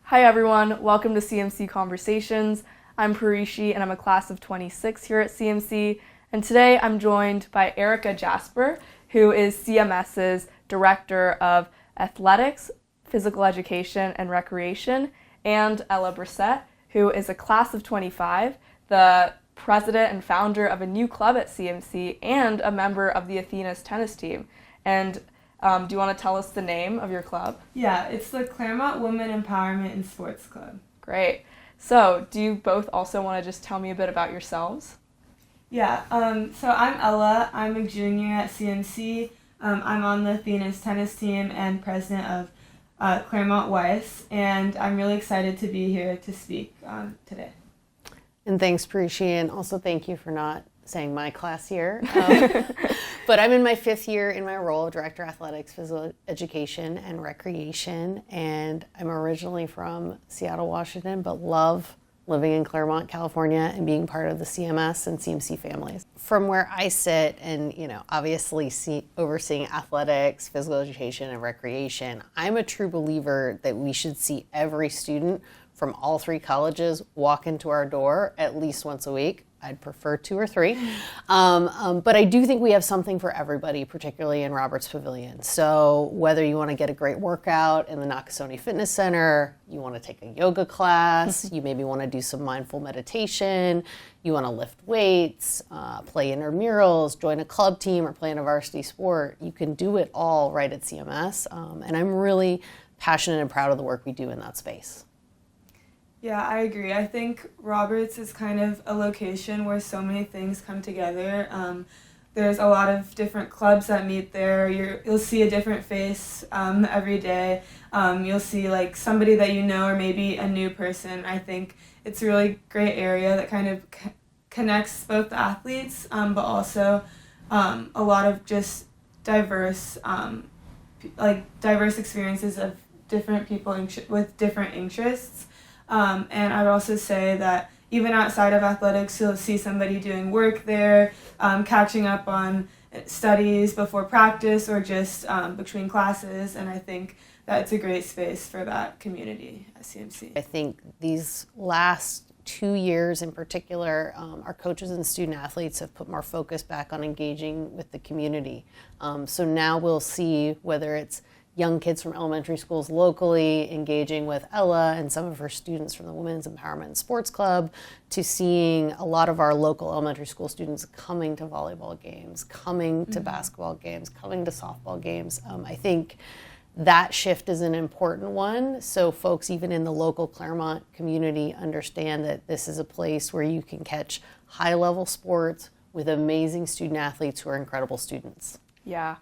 Hi everyone, welcome to CMC Conversations. I'm Parishi and I'm a class of 26 here at CMC, and today I'm joined by Erica Jasper, who is CMS's Director of Athletics, Physical Education, and Recreation, and Ella Brissett, who is a class of 25, the president and founder of a new club at CMC, and a member of the Athenas tennis team. And do you want to tell us the name of your club? Yeah, it's the Claremont Women Empowerment and Sports Club. Great. So, do you both also want to just tell me a bit about yourselves? Yeah, so I'm Ella. I'm a junior at CMC. I'm on the Athenas tennis team and president of Claremont Weiss, and I'm really excited to be here to speak today. And thanks, Parishi, and also thank you for not saying my class here. But I'm in my 5th year in my role of Director of Athletics, Physical Education, and Recreation, and I'm originally from Seattle, Washington, but love living in Claremont, California, and being part of the CMS and CMC families. From where I sit and, obviously overseeing athletics, physical education, and recreation, I'm a true believer that we should see every student from all 3 colleges walk into our door at least once a week. I'd prefer 2 or 3. But I do think we have something for everybody, particularly in Roberts Pavilion. So whether you want to get a great workout in the Nakasone Fitness Center, you want to take a yoga class, you maybe want to do some mindful meditation, you want to lift weights, play intramurals, join a club team, or play in a varsity sport, you can do it all right at CMS. And I'm really passionate and proud of the work we do in that space. Yeah, I agree. I think Roberts is kind of a location where so many things come together. There's a lot of different clubs that meet there. You'll see a different face every day. You'll see like somebody that you know or maybe a new person. I think it's a really great area that kind of connects both the athletes, but also a lot of just diverse experiences of different people with different interests. And I'd also say that even outside of athletics, you'll see somebody doing work there, catching up on studies before practice or just between classes. And I think that it's a great space for that community at CMC. I think these last 2 years in particular, our coaches and student athletes have put more focus back on engaging with the community. So now we'll see whether it's young kids from elementary schools locally engaging with Ella and some of her students from the Women's Empowerment and Sports Club, to seeing a lot of our local elementary school students coming to volleyball games, coming to basketball games, coming to softball games. I think that shift is an important one, so folks even in the local Claremont community understand that this is a place where you can catch high-level sports with amazing student athletes who are incredible students. Yeah.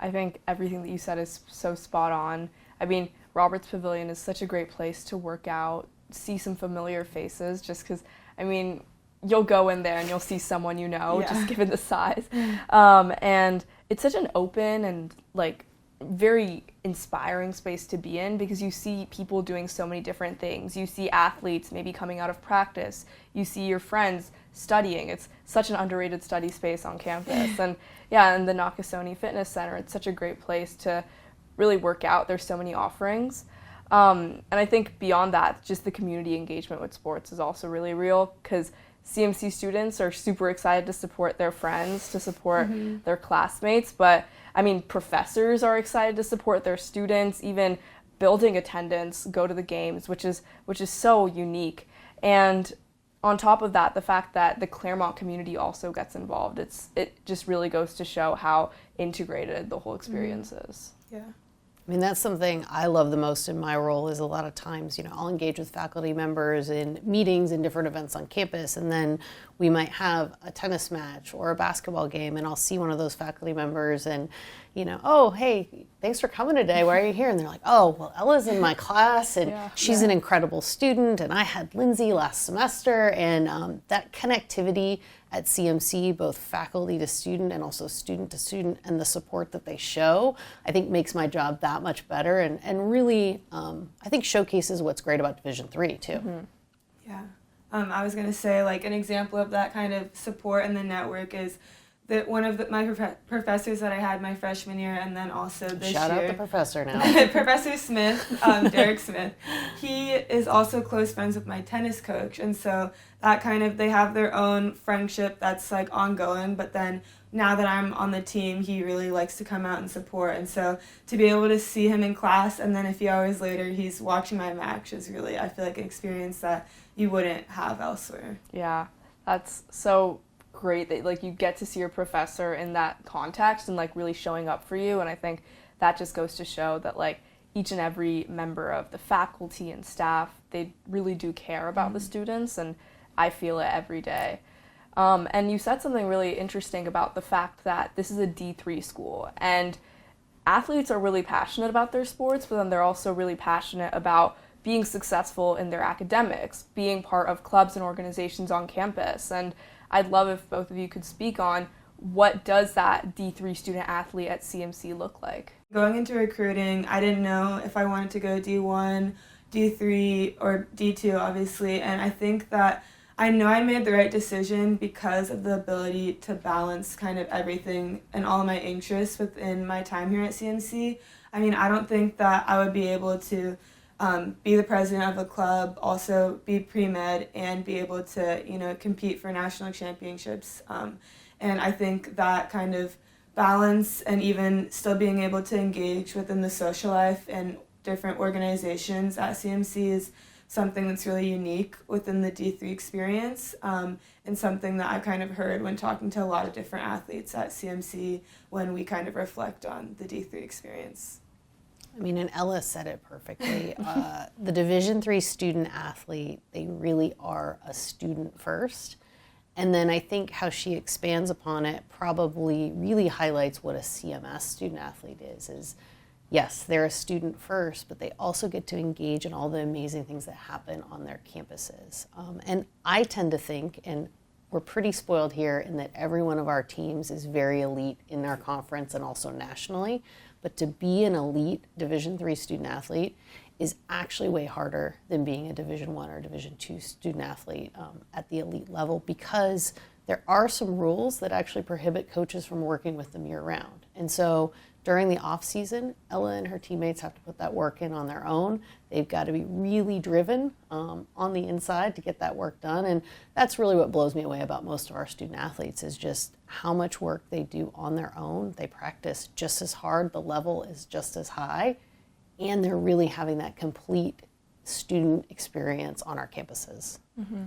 I think everything that you said is so spot on. I mean, Roberts Pavilion is such a great place to work out, see some familiar faces, just because, you'll go in there and you'll see someone you know, just given the size. And it's such an open and, very inspiring space to be in, because you see people doing so many different things. You see athletes maybe coming out of practice. You see your friends studying. It's such an underrated study space on campus. And and the Nakasone Fitness Center, it's such a great place to really work out. There's so many offerings. And I think beyond that, just the community engagement with sports is also really real, because CMC students are super excited to support their friends, to support their classmates, but professors are excited to support their students, even building attendance, go to the games, which is so unique. And on top of that, the fact that the Claremont community also gets involved, it just really goes to show how integrated the whole experience is. Yeah. That's something I love the most in my role, is a lot of times, I'll engage with faculty members in meetings and different events on campus, and then we might have a tennis match or a basketball game, and I'll see one of those faculty members and, oh, hey, thanks for coming today. Why are you here? And they're like, oh, well, Ella's in my class, and she's an incredible student, and I had Lindsay last semester, and that connectivity at CMC, both faculty to student and also student to student, and the support that they show, I think makes my job that much better, and really, I think showcases what's great about Division III too. Yeah. I was going to say, an example of that kind of support and the network is one of my professors that I had my freshman year, and then also this Shout year. out the professor now. Professor Smith, Derek Smith. He is also close friends with my tennis coach, and so that kind of, they have their own friendship that's like ongoing, but then now that I'm on the team, he really likes to come out and support, and so to be able to see him in class and then a few hours later he's watching my match is really, I feel like, an experience that you wouldn't have elsewhere. Yeah, that's so great that like you get to see your professor in that context and like really showing up for you. And I think that just goes to show that like each and every member of the faculty and staff, they really do care about the students, and I feel it every day. And you said something really interesting about the fact that this is a D3 school, and athletes are really passionate about their sports, but then they're also really passionate about being successful in their academics, being part of clubs and organizations on campus. And I'd love if both of you could speak on what does that D3 student athlete at CMC look like? Going into recruiting, I didn't know if I wanted to go D1, D3, or D2, obviously, and I think that I know I made the right decision because of the ability to balance kind of everything and all of my interests within my time here at CMC. I mean, I don't think that I would be able to be the president of a club, also be pre-med, and be able to, you know, compete for national championships. And I think that kind of balance and even still being able to engage within the social life and different organizations at CMC is something that's really unique within the D3 experience, and something that I kind of heard when talking to a lot of different athletes at CMC when we kind of reflect on the D3 experience. I mean, and Ella said it perfectly. The Division III student athlete, they really are a student first. And then I think how she expands upon it probably really highlights what a CMS student athlete is yes, they're a student first, but they also get to engage in all the amazing things that happen on their campuses. And I tend to think, and we're pretty spoiled here in that every one of our teams is very elite in our conference and also nationally, but to be an elite Division III student athlete is actually way harder than being a Division I or Division II student athlete at the elite level, because there are some rules that actually prohibit coaches from working with them year round. And so during the off season, Ella and her teammates have to put that work in on their own. They've got to be really driven on the inside to get that work done. And that's really what blows me away about most of our student athletes is just how much work they do on their own. They practice just as hard, the level is just as high, and they're really having that complete student experience on our campuses. Mm-hmm.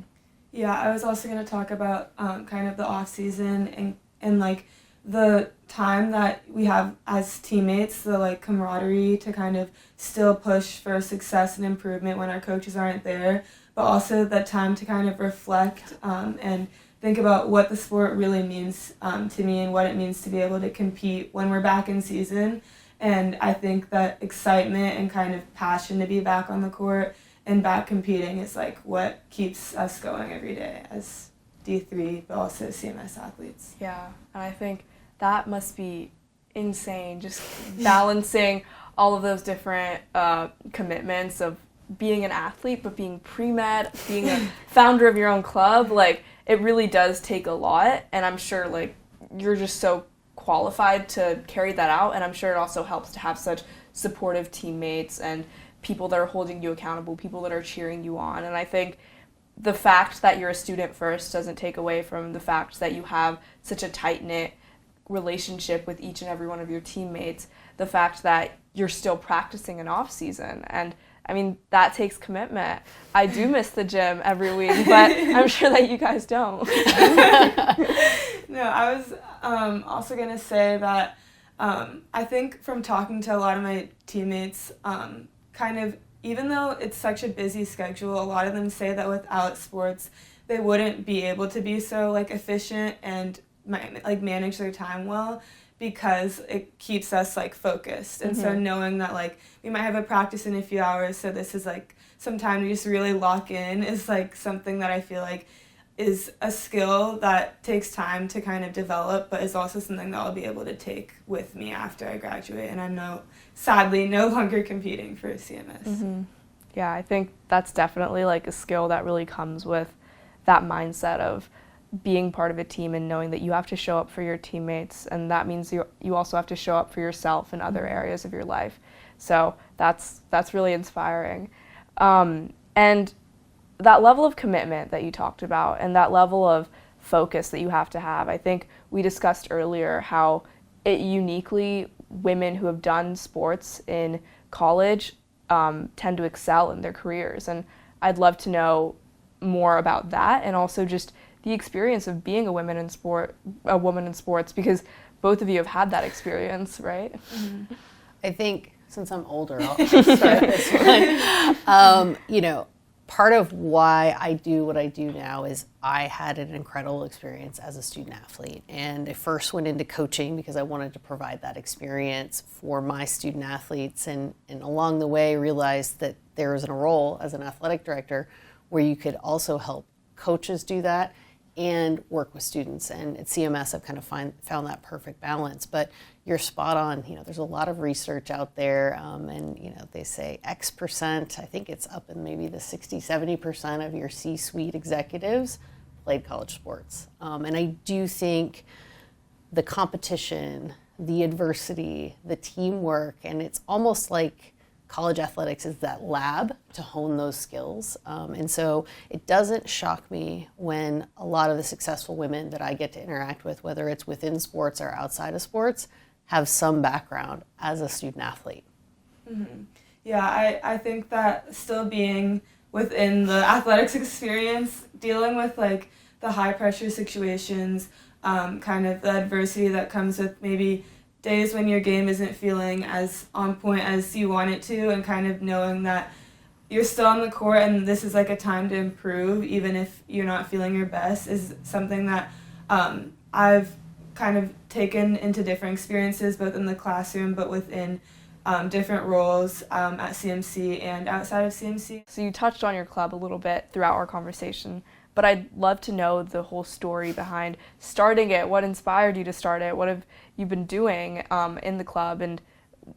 Yeah, I was also going to talk about kind of the off season and like the time that we have as teammates, the like camaraderie to kind of still push for success and improvement when our coaches aren't there, but also the time to kind of reflect and think about what the sport really means to me and what it means to be able to compete when we're back in season. And I think that excitement and kind of passion to be back on the court and back competing is like what keeps us going every day as D3, but also CMS athletes. Yeah, and I think that must be insane, just balancing all of those different commitments of being an athlete, but being pre-med, being a founder of your own club. Like, it really does take a lot, and I'm sure, like, you're just so qualified to carry that out, and I'm sure it also helps to have such supportive teammates and people that are holding you accountable, people that are cheering you on. And I think the fact that you're a student first doesn't take away from the fact that you have such a tight-knit relationship with each and every one of your teammates, the fact that you're still practicing in off season. And I mean, that takes commitment. I do miss the gym every week, but I'm sure that you guys don't. No, I was also going to say that I think from talking to a lot of my teammates, kind of, even though it's such a busy schedule, a lot of them say that without sports, they wouldn't be able to be so like efficient and like manage their time well, because it keeps us like focused. And so knowing that like we might have a practice in a few hours, so this is like some time to just really lock in, is like something that I feel like is a skill that takes time to kind of develop, but is also something that I'll be able to take with me after I graduate and I'm sadly no longer competing for CMS. Mm-hmm. Yeah, I think that's definitely like a skill that really comes with that mindset of being part of a team and knowing that you have to show up for your teammates, and that means you also have to show up for yourself in other areas of your life. So that's really inspiring. And that level of commitment that you talked about and that level of focus that you have to have, I think we discussed earlier how it uniquely, women who have done sports in college tend to excel in their careers. And I'd love to know more about that, and also just the experience of being a woman in sports, because both of you have had that experience, right? Mm-hmm. I think since I'm older, I'll start this one. Part of why I do what I do now is I had an incredible experience as a student athlete. And I first went into coaching because I wanted to provide that experience for my student athletes. And along the way, realized that there was a role as an athletic director where you could also help coaches do that and work with students. And at CMS, I've kind of found that perfect balance. But you're spot on. There's a lot of research out there, and they say X percent, I think it's up in maybe the 60-70% of your C-suite executives played college sports. And I do think the competition, the adversity, the teamwork, and it's almost like college athletics is that lab to hone those skills. And so it doesn't shock me when a lot of the successful women that I get to interact with, whether it's within sports or outside of sports, have some background as a student athlete. Mm-hmm. Yeah, I think that still being within the athletics experience, dealing with like the high pressure situations, kind of the adversity that comes with maybe days when your game isn't feeling as on point as you want it to, and kind of knowing that you're still on the court and this is like a time to improve even if you're not feeling your best, is something that I've kind of taken into different experiences, both in the classroom but within different roles at CMC and outside of CMC. So you touched on your club a little bit throughout our conversation, but I'd love to know the whole story behind starting it. What inspired you to start it? What have you been doing in the club, and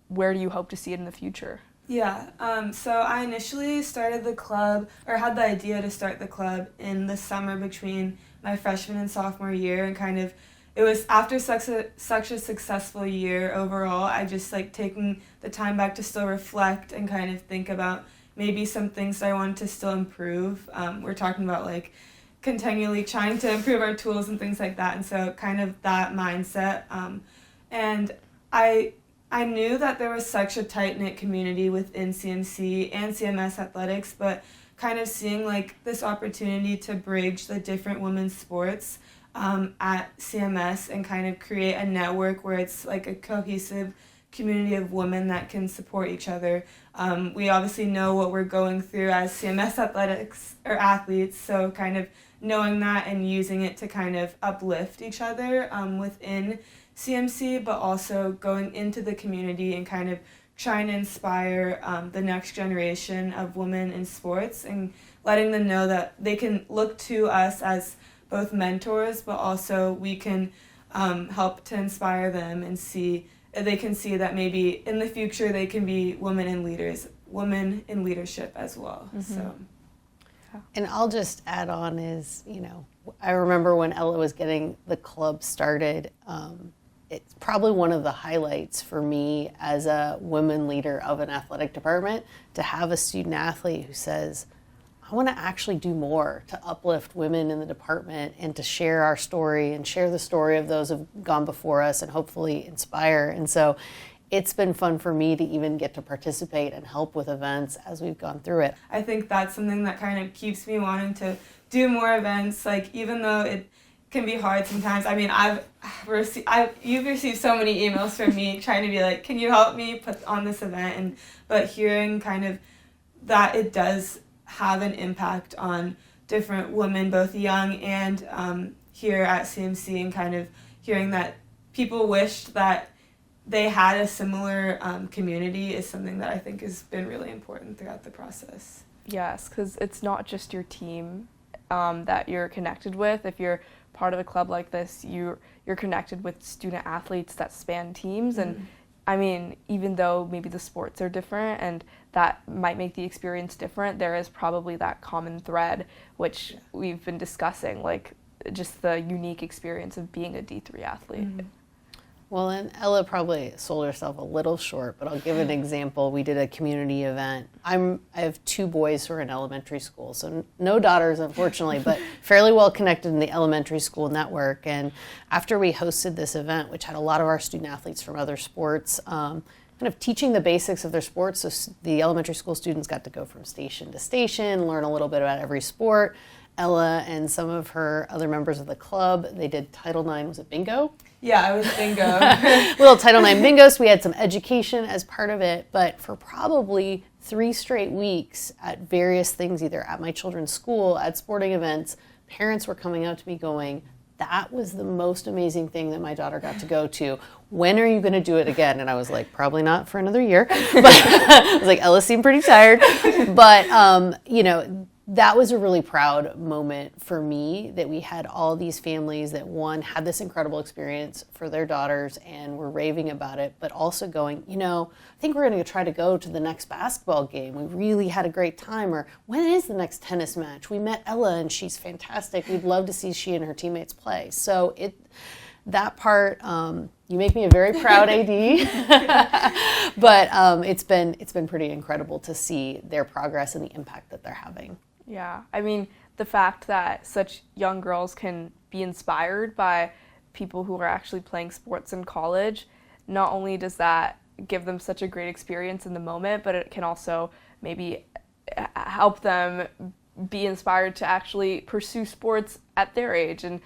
where do you hope to see it in the future? Yeah, so I initially started the club, or had the idea to start the club in the summer between my freshman and sophomore year, and kind of it was after such a successful year overall, I just like taking the time back to still reflect and kind of think about maybe some things that I wanted to still improve. We're talking about like continually trying to improve our tools and things like that, and so kind of that mindset. And I knew that there was such a tight-knit community within CMC and CMS athletics, but kind of seeing like this opportunity to bridge the different women's sports at CMS and kind of create a network where it's like a cohesive community of women that can support each other. We obviously know what we're going through as CMS athletics or athletes, so kind of knowing that and using it to kind of uplift each other within CMC, but also going into the community and kind of trying to inspire the next generation of women in sports and letting them know that they can look to us as both mentors, but also we can help to inspire them and they can see that maybe in the future they can be women in leadership as well. Mm-hmm. So. And I'll just add on is, I remember when Ella was getting the club started, it's probably one of the highlights for me as a women leader of an athletic department to have a student athlete who says, I want to actually do more to uplift women in the department and to share our story and share the story of those who've gone before us and hopefully inspire. And so it's been fun for me to even get to participate and help with events as we've gone through it. I think that's something that kind of keeps me wanting to do more events, like even though it can be hard sometimes. I mean, you've received so many emails from me trying to be like, can you help me put on this event? But hearing kind of that it does have an impact on different women, both young and here at CMC, and kind of hearing that people wished that they had a similar community is something that I think has been really important throughout the process. Yes, because it's not just your team that you're connected with. If you're part of a club like this, you're connected with student athletes that span teams. Mm-hmm. And I mean, even though maybe the sports are different and that might make the experience different, there is probably that common thread, which we've been discussing. Like, just the unique experience of being a D3 athlete. Well, and Ella probably sold herself a little short, but I'll give an example. We did a community event. I have 2 boys who are in elementary school, so no daughters, unfortunately, but fairly well connected in the elementary school network. And after we hosted this event, which had a lot of our student athletes from other sports, kind of teaching the basics of their sports, so the elementary school students got to go from station to station, learn a little bit about every sport. Ella and some of her other members of the club, they did Title IX, was it bingo? Yeah, it was bingo. Little Title IX bingo, so we had some education as part of it, but for probably 3 straight weeks at various things, either at my children's school, at sporting events, parents were coming up to me going, that was the most amazing thing that my daughter got to go to. When are you going to do it again? And I was like, probably not for another year. But I was like, Ella seemed pretty tired. But, you know, that was a really proud moment for me that we had all these families that, one, had this incredible experience for their daughters and were raving about it, but also going, you know, I think we're going to try to go to the next basketball game. We really had a great time. Or when is the next tennis match? We met Ella and she's fantastic. We'd love to see she and her teammates play. So that part, you make me a very proud AD, but it's been pretty incredible to see their progress and the impact that they're having. Yeah, I mean, the fact that such young girls can be inspired by people who are actually playing sports in college, not only does that give them such a great experience in the moment, but it can also maybe help them be inspired to actually pursue sports at their age and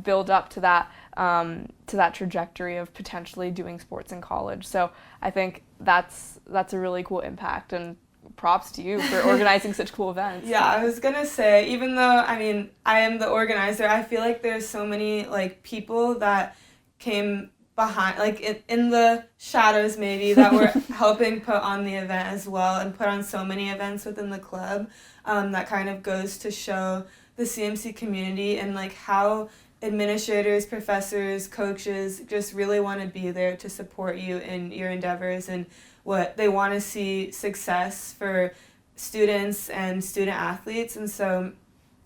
build up to that trajectory of potentially doing sports in college. So I think that's a really cool impact, and props to you for organizing such cool events. Yeah, I was gonna say, even though, I mean, I am the organizer, I feel like there's so many, like, people that came behind, like, in the shadows maybe, that were helping put on the event as well, and put on so many events within the club, that kind of goes to show the CMC community and, like, how administrators, professors, coaches just really want to be there to support you in your endeavors, and what they want to see success for students and student athletes. And so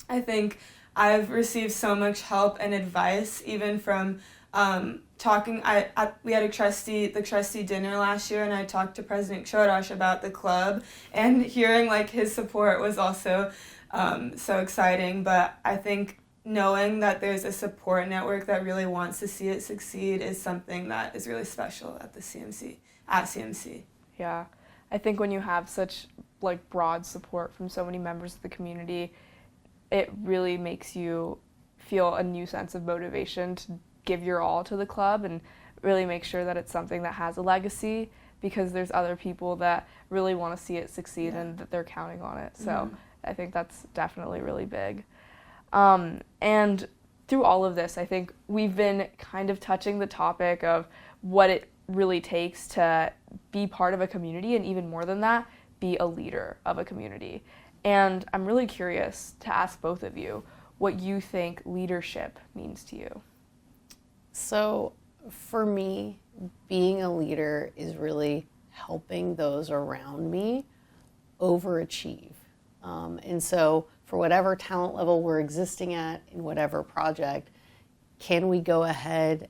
I think I've received so much help and advice, even from talking. We had the trustee dinner last year, and I talked to President Chodosh about the club, and hearing, like, his support was also so exciting. But I think knowing that there's a support network that really wants to see it succeed is something that is really special at CMC. Yeah, I think when you have such, like, broad support from so many members of the community, it really makes you feel a new sense of motivation to give your all to the club and really make sure that it's something that has a legacy, because there's other people that really want to see it succeed and that they're counting on it. So I think that's definitely really big. And through all of this, I think we've been kind of touching the topic of what it really takes to be part of a community, and even more than that, be a leader of a community. And I'm really curious to ask both of you what you think leadership means to you. So for me, being a leader is really helping those around me overachieve. And so for whatever talent level we're existing at in whatever project, can we go ahead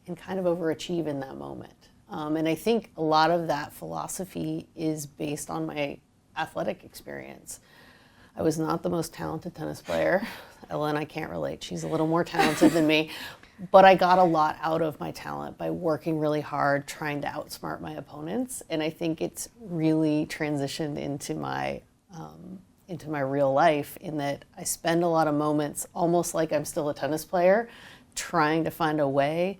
and kind of overachieve in that moment? And I think a lot of that philosophy is based on my athletic experience. I was not the most talented tennis player. Ella and I can't relate. She's a little more talented than me. But I got a lot out of my talent by working really hard, trying to outsmart my opponents. And I think it's really transitioned into my real life, in that I spend a lot of moments almost like I'm still a tennis player, trying to find a way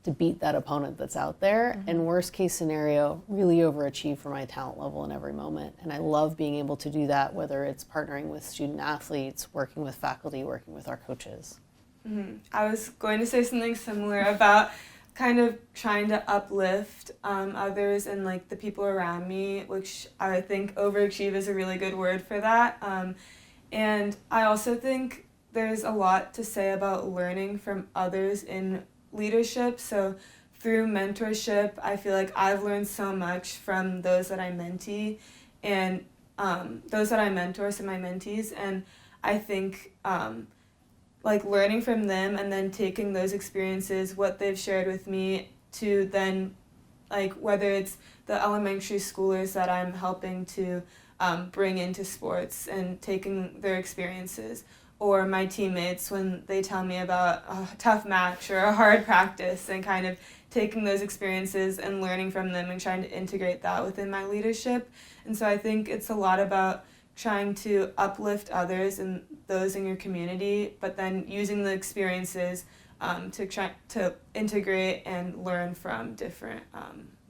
to beat that opponent that's out there. And worst case scenario, really overachieve for my talent level in every moment. And I love being able to do that, whether it's partnering with student athletes, working with faculty, working with our coaches. I was going to say something similar about kind of trying to uplift others and, like, the people around me, which I think overachieve is a really good word for that. And I also think there's a lot to say about learning from others in leadership. So through mentorship, I feel like I've learned so much from those that I mentee and those that I mentor, so my mentees. And I think like learning from them and then taking those experiences, what they've shared with me, to then, like, whether it's the elementary schoolers that I'm helping to bring into sports and taking their experiences, or my teammates when they tell me about a tough match or a hard practice, and kind of taking those experiences and learning from them and trying to integrate that within my leadership. And so I think it's a lot about trying to uplift others and those in your community, but then using the experiences to try to integrate and learn from different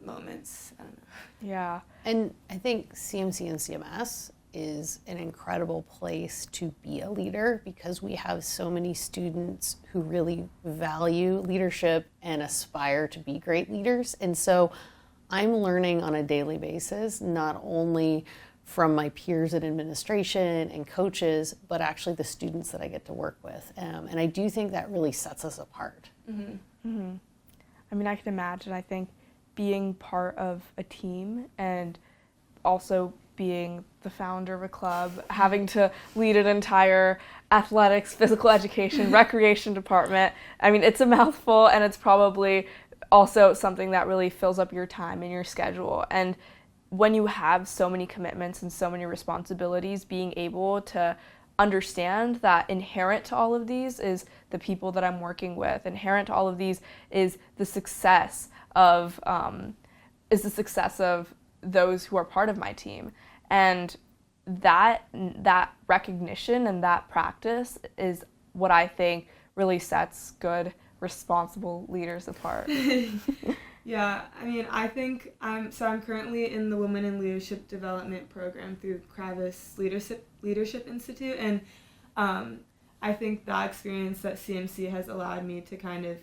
moments. I don't know. Yeah. And I think CMC and CMS is an incredible place to be a leader because we have so many students who really value leadership and aspire to be great leaders. And so I'm learning on a daily basis, not only from my peers in administration and coaches, but actually the students that I get to work with. And I do think that really sets us apart. I mean, I can imagine, I think, being part of a team and also being the founder of a club, having to lead an entire athletics, physical education, recreation department. I mean, it's a mouthful, and it's probably also something that really fills up your time and your schedule. And when you have so many commitments and so many responsibilities, being able to understand that inherent to all of these is the people that I'm working with, inherent to all of these is the success of those who are part of my team. And that recognition and that practice is what I think really sets good, responsible leaders apart. Yeah, I mean, I think I'm currently in the Women in Leadership Development program through Kravis Leadership Institute, and I think that experience that CMC has allowed me to kind of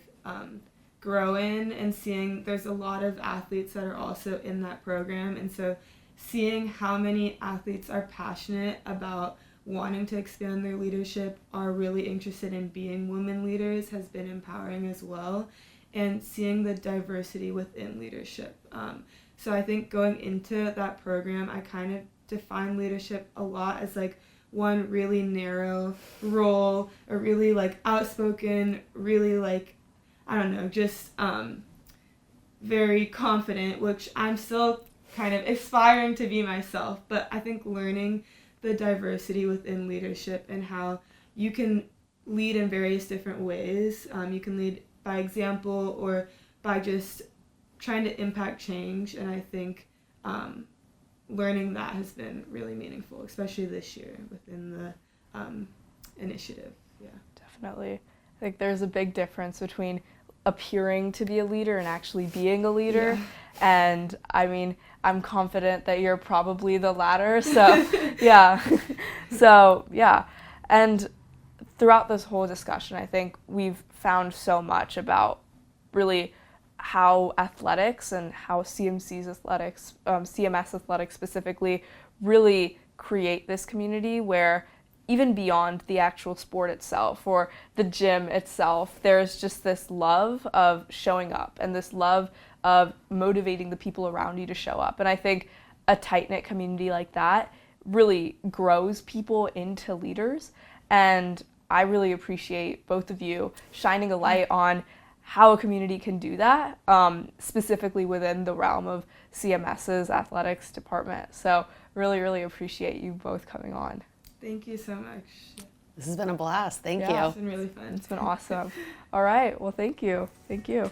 grow in, and seeing there's a lot of athletes that are also in that program, and so seeing how many athletes are passionate about wanting to expand their leadership, are really interested in being women leaders, has been empowering as well, and seeing the diversity within leadership. So I think going into that program, I kind of define leadership a lot as like one really narrow role, or really like outspoken, really like, I don't know, just very confident, which I'm still kind of aspiring to be myself. But I think learning the diversity within leadership and how you can lead in various different ways. You can lead by example or by just trying to impact change. And I think learning that has been really meaningful, especially this year within the initiative. Yeah, Definitely. I think there's a big difference between appearing to be a leader and actually being a leader. Yeah. And I mean, I'm confident that you're probably the latter. So yeah. So yeah. And throughout this whole discussion, I think we've found so much about really how athletics and how CMC's athletics, CMS athletics specifically, really create this community where even beyond the actual sport itself or the gym itself, there's just this love of showing up and this love of motivating the people around you to show up. And I think a tight-knit community like that really grows people into leaders. And I really appreciate both of you shining a light on how a community can do that, specifically within the realm of CMS's athletics department. So really, really appreciate you both coming on. Thank you so much. This has been a blast. Thank Yeah. you. It's been really fun. It's been awesome. All right. Well, thank you. Thank you.